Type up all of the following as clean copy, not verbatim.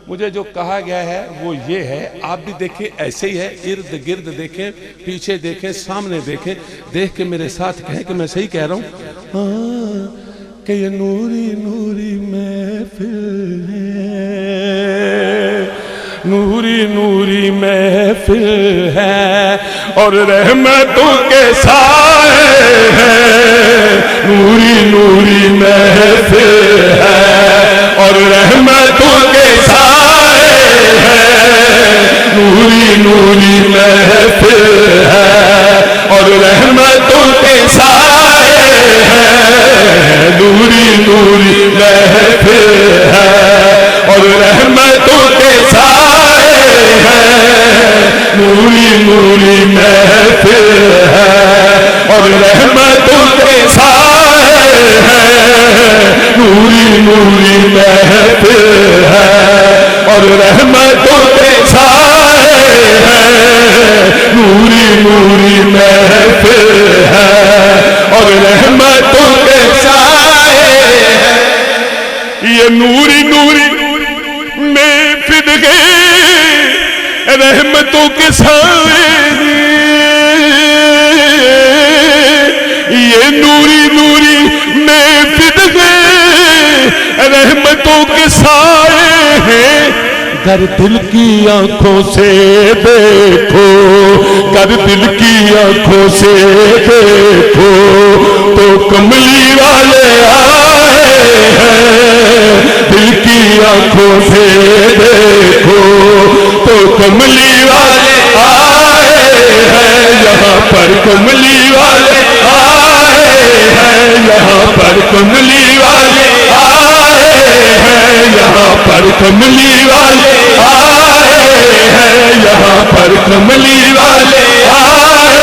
مجھے جو کہا گیا ہے وہ یہ ہے، آپ بھی دیکھیں ایسے ہی ہے، ارد گرد دیکھیں، پیچھے دیکھیں، سامنے دیکھیں، دیکھ کے میرے ساتھ کہیں کہ میں صحیح کہہ رہا ہوں کہ یہ نوری نوری محفل ہے، نوری نوری محفل ہے اور رحمتوں کے سائے ہیں، نوری نوری محفل ہے اور رحمتوں کے سائے ہیں، نوری نوری محفل ہے اور رحمتوں کے سائے ہیں، نوری نوری محفل ہے اور رحمتوں کے سائے ہیں، نوری نوری محفل ہے اور رحمتوں کے سائے ہیں، نوری نوری محفل ہے اور رحمتوں کے سائے ہیں، نوری نوری محفل ہے اور رحمتوں کے سائے ہیں۔ یہ نوری نوری محفل ہے، رحمتوں کے سائے ہیں، یہ نوری نوری محفل ہے، رحمتوں کے سائے ہیں۔ گر دل کی آنکھوں سے دیکھو، گر دل کی آنکھوں سے دیکھو تو کملی والے آئے ہیں، دل کی آنکھوں سے دیکھو تو کملی والے آئے ہیں، یہاں پر کملی والے آئے ہیں، یہاں پر کملی والے آئے ہیں، یہاں پر کملی والے آئے ہیں، یہاں پر کملی والے آئے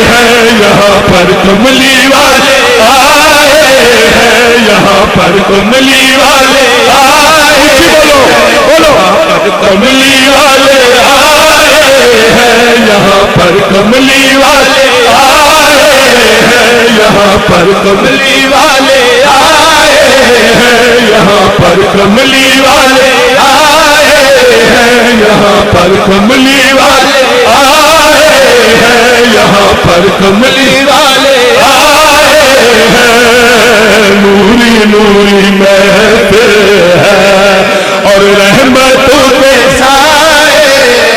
ہیں، یہاں پر کملی والے آئے ہیں، یہاں پر کملی والے آئے ہیں، بولو کملی والے آئے ہیں، یہاں پر کملی والے آئے ہیں، یہاں پر کملی والے آئے ہیں، یہاں پر کملی والے آئے ہیں، یہاں پر کملی والے آئے ہیں، یہاں پر کملی والے آئے ہیں، نوری نوری محفل ہے اور رحمتوں کے سائے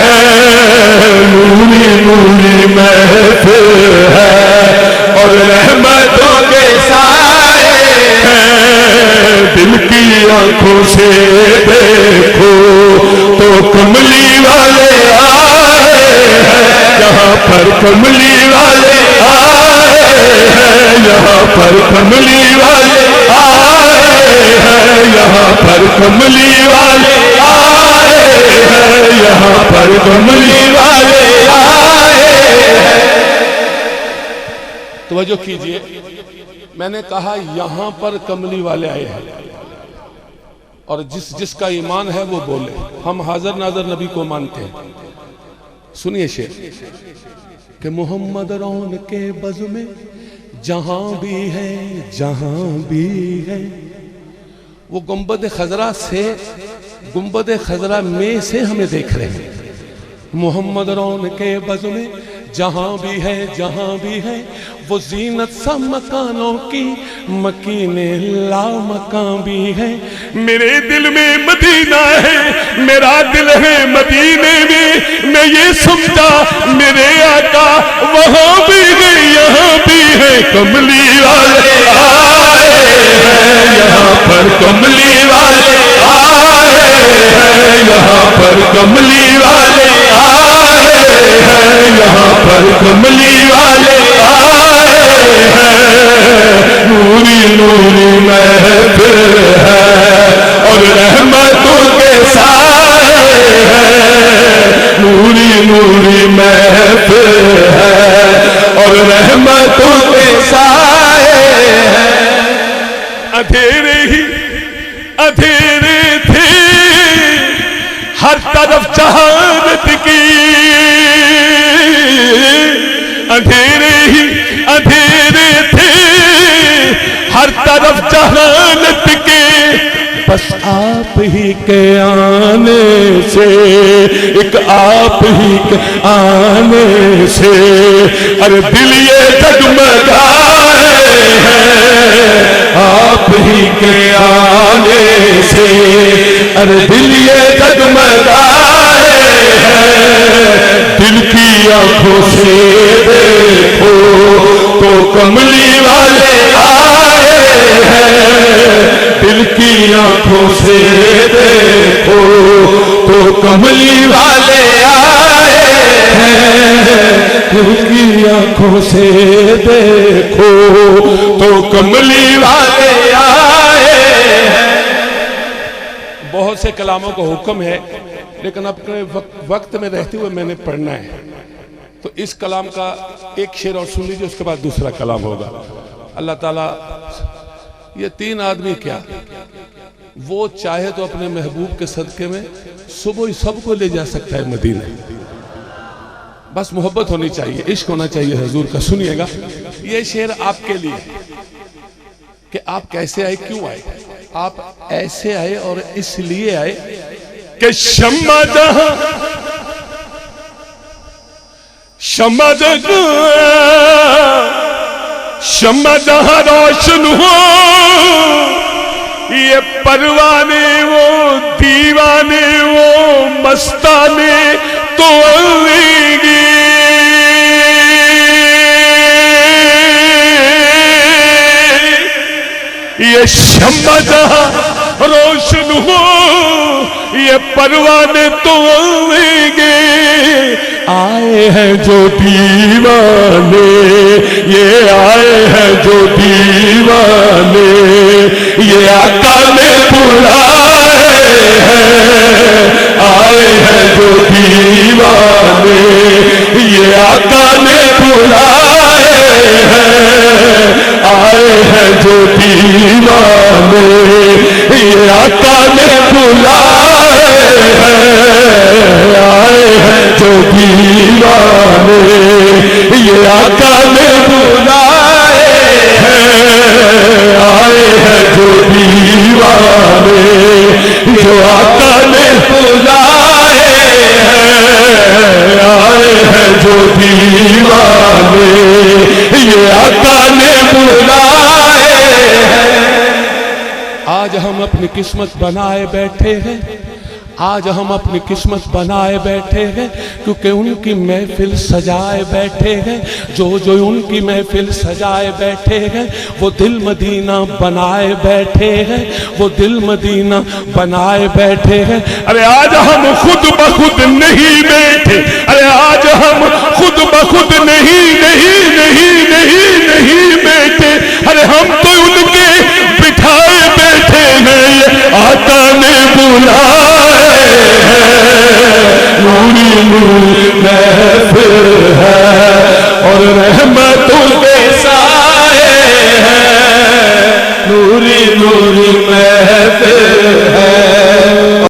ہیں، نوری نوری محفل ہے اور رحمتوں کے سائے ہیں، دل کی آنکھوں سے دیکھو تو کملی والے آئے ہیں، یہاں پر کملی والے آئے ہیں، یہاں پر کملی والے آئے ہیں، یہاں پر کملی والے آئے ہیں، یہاں پر کملی والے آئے ہیں۔ توجہ کیجئے، میں نے کہا یہاں پر کملی والے آئے ہیں، اور جس کا ایمان ہے وہ بولے، ہم حاضر ناظر نبی کو مانتے ہیں۔ سنیے شعر کہ محمد رون کے بز میں جہاں بھی ہے، جہاں بھی ہے، وہ گنبد خضرا سے، گنبد خضرا میں سے ہمیں دیکھ رہے ہیں۔ محمد رون کے بز میں جہاں بھی ہے، جہاں بھی ہے، وہ زینت سا مکانوں کی مکین لا مکان بھی ہے۔ میرے دل میں مدینہ ہے، میرا دل ہے مدینے میں یہ سمجھا میرے آقا وہاں بھی ہے، یہاں بھی ہے، کملی والے آئے ہیں، یہاں پر کملی والے آئے ہیں، یہاں پر کملی والے آئے ہیں، یہاں پر کملی والے آئے ہیں، نوری نوری محفل ہے اور رحمتوں کے سائے ہیں، نوری نوری محفل ہے اور رحمتوں کے سائے ہیں۔ اندھیرے ہی اندھیرے تھے ہر طرف جہالت کی، اندھیرے ہی اندھیرے تھے ہر طرف جہالت کے، بس آپ ہی کے آنے سے، ایک آپ ہی کے آنے سے ارے دل یہ جگمگائے ہیں، آپ ہی کے آنے سے ارے دل یہ جگمگائے ہیں، دل کی آنکھوں سے دیکھو تو کملی والے آئے ہیں، دل کی آنکھوں سے دیکھو تو کملی والے آئے ہیں، دل کی آنکھوں سے دیکھو تو کملی والے آئے ہیں۔ بہت سے کلاموں کا حکم ہے لیکن اپنے وقت میں رہتے ہوئے میں نے پڑھنا ہے، تو اس کلام کا ایک شعر اور سن لیجیے، اس کے بعد دوسرا کلام ہوگا۔ اللہ تعالیٰ یہ تین آدمی کیا، وہ چاہے تو اپنے محبوب کے صدقے میں صبح ہی سب کو لے جا سکتا ہے مدینہ، بس محبت ہونی چاہیے، عشق ہونا چاہیے حضور کا۔ سنیے گا یہ شعر آپ کے لیے کہ آپ کیسے آئے، کیوں آئے۔ آپ ایسے آئے اور اس لیے آئے کہ شمع جہاں شمع جہاں روشن ہو، یہ پروانے وہ دیوانے وہ مستانے تو آئیں گے، یہ شمع جہاں روشن ہو یہ پروانے تو آئیں گے، آئے ہیں جو دیوانے، یہ آئے ہیں جو دیوانے، یہ آقا نے بلائے ہیں، آئے ہیں جو دیوانے، یہ آقا نے بلائے ہیں، آئے ہیں جو دیوانے، یہ آقا نے بلائے ہیں، آئے ہیں جو دیوانے، یہ آقا نے بلائے ہیں، آئے ہیں جو دیوانے، جو آقا نے بلائے ہیں، آئے ہیں جو دیوانے، یہ آقا نے بلائے ہیں۔ آج ہم اپنی قسمت بنائے بیٹھے ہیں، آج ہم اپنی قسمت بنائے بیٹھے ہیں، کیونکہ ان کی محفل سجائے بیٹھے ہیں، جو ان کی محفل سجائے بیٹھے ہیں وہ دل مدینہ بنائے بیٹھے ہیں، وہ دل مدینہ بنائے بیٹھے ہیں۔ ارے آج ہم خود بخود نہیں بیٹھے، ارے آج ہم خود بخود